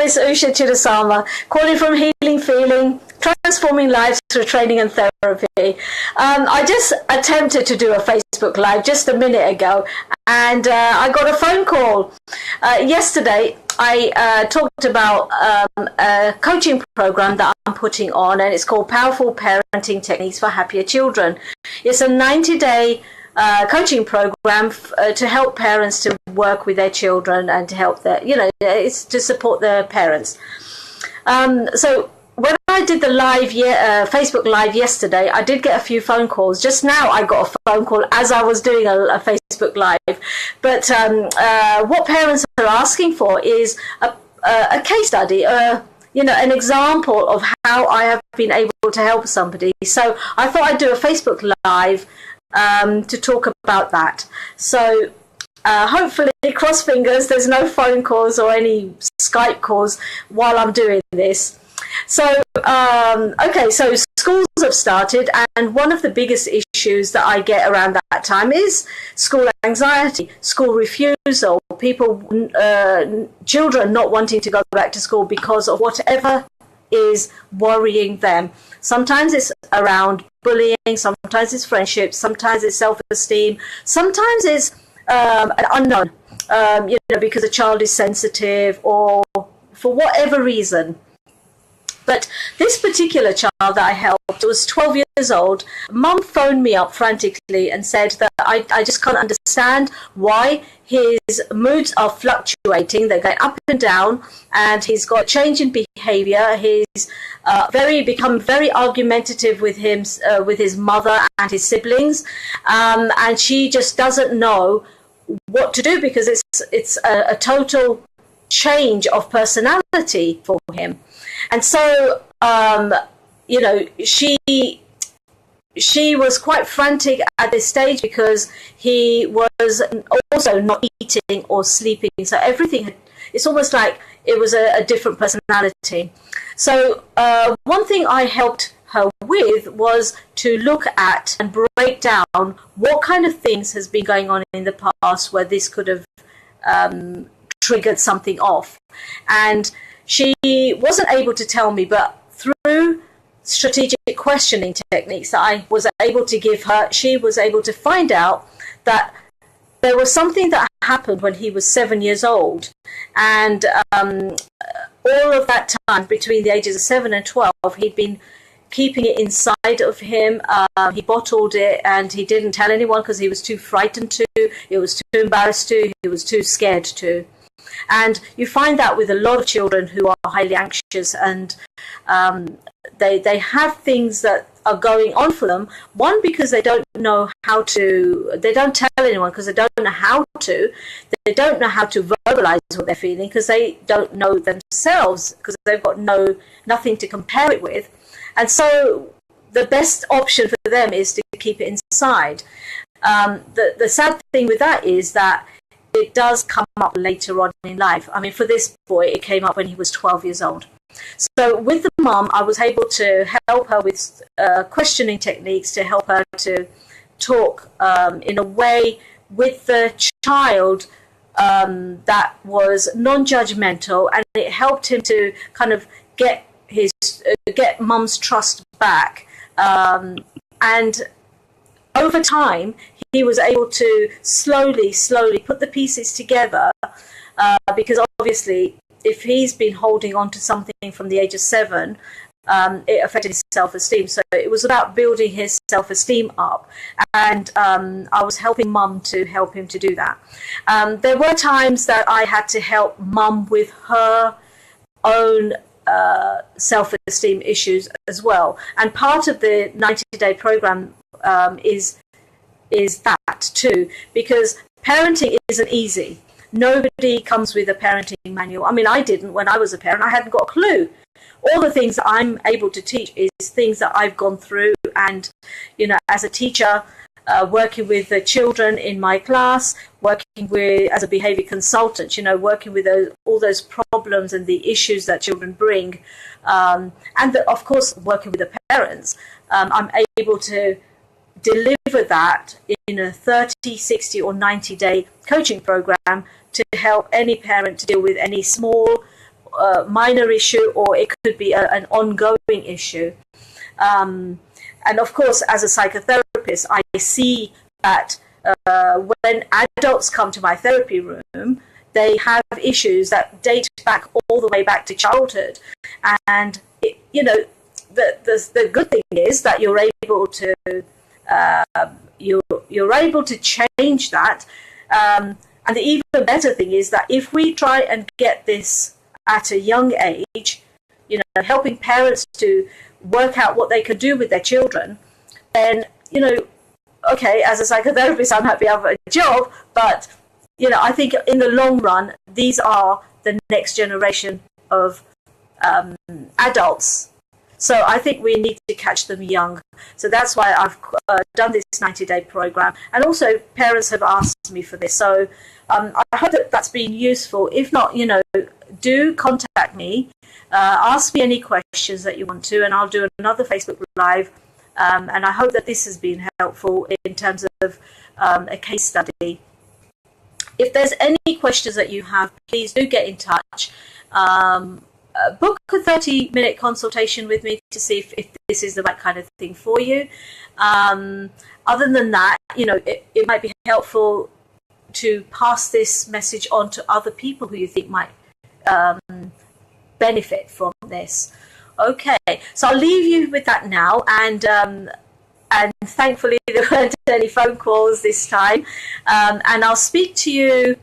name is Usha Chidasama, calling from Healing Feeling, Transforming Lives Through Training and Therapy. I just attempted to do a Facebook Live just a minute ago, and I got a phone call. Yesterday, I talked about a coaching program that I'm putting on, and it's called Powerful Parenting Techniques for Happier Children. It's a 90-day coaching program to help parents to work with their children and to help their, it's to support their parents. So when I did the live Facebook Live yesterday, I did get a few phone calls. Just now I got a phone call as I was doing a Facebook Live. But what parents are asking for is a case study, an example of how I have been able to help somebody. So I thought I'd do a Facebook Live to talk about that. So hopefully, cross fingers, there's no phone calls or any Skype calls while I'm doing this. So, so schools have started, and one of the biggest issues that I get around that time is school anxiety, school refusal, children not wanting to go back to school because of whatever is worrying them. Sometimes it's around bullying, sometimes it's friendships, sometimes it's self-esteem, sometimes it's an unknown, because a child is sensitive or for whatever reason. But this particular child that I helped was 12 years old. Mum phoned me up frantically and said that I just can't understand why his moods are fluctuating. They're going up and down, and he's got change in behaviour. He's become very argumentative with his mother and his siblings, and she just doesn't know what to do because it's a total change of personality for him. And so, she was quite frantic at this stage because he was also not eating or sleeping. So it's almost like it was a different personality. So one thing I helped her with was to look at and break down what kind of things has been going on in the past where this could have triggered something off. And she wasn't able to tell me, but through strategic questioning techniques that I was able to give her, she was able to find out that there was something that happened when he was 7 years old. And all of that time, between the ages of 7 and 12, he'd been keeping it inside of him. He bottled it and he didn't tell anyone because he was too frightened to, he was too embarrassed to, he was too scared to. And you find that with a lot of children who are highly anxious, and they have things that are going on for them. One, because they don't know how to, they don't tell anyone because they don't know how to. They don't know how to verbalize what they're feeling because they don't know themselves, because they've got nothing to compare it with. And so the best option for them is to keep it inside. The sad thing with that is that it does come up later on in life. I mean, for this boy, it came up when he was 12 years old. So with the mum, I was able to help her with questioning techniques to help her to talk in a way with the child that was non-judgmental, and it helped him to kind of get mum's trust back. And over time, he was able to slowly put the pieces together, because obviously if he's been holding on to something from the age of 7, it affected his self-esteem. So it was about building his self-esteem up, and I was helping mum to help him to do that. There were times that I had to help mum with her own self-esteem issues as well, and part of the 90-day program is that too, because parenting isn't easy. Nobody comes with a parenting manual. I mean, I didn't when I was a parent. I hadn't got a clue. All the things that I'm able to teach is things that I've gone through, and as a teacher, working with the children in my class, working with as a behaviour consultant, working with all those problems and the issues that children bring, and of course working with the parents, I'm able to deliver that in a 30, 60 or 90-day coaching program to help any parent to deal with any small minor issue, or it could be an ongoing issue. And of course, as a psychotherapist, I see that when adults come to my therapy room, they have issues that date back all the way back to childhood. And, the good thing is that you're able to you're able to change that. And the even better thing is that if we try and get this at a young age, helping parents to work out what they can do with their children, then, okay, as a psychotherapist, I'm happy I have a job, but, I think in the long run, these are the next generation of adults. So I think we need to catch them young. So that's why I've done this 90-day program. And also parents have asked me for this. So I hope that that's been useful. If not, do contact me. Ask me any questions that you want to, and I'll do another Facebook Live. And I hope that this has been helpful in terms of a case study. If there's any questions that you have, please do get in touch. Book a 30-minute consultation with me to see if this is the right kind of thing for you. Other than that, it might be helpful to pass this message on to other people who you think might benefit from this. Okay, so I'll leave you with that now, and thankfully there weren't any phone calls this time, and I'll speak to you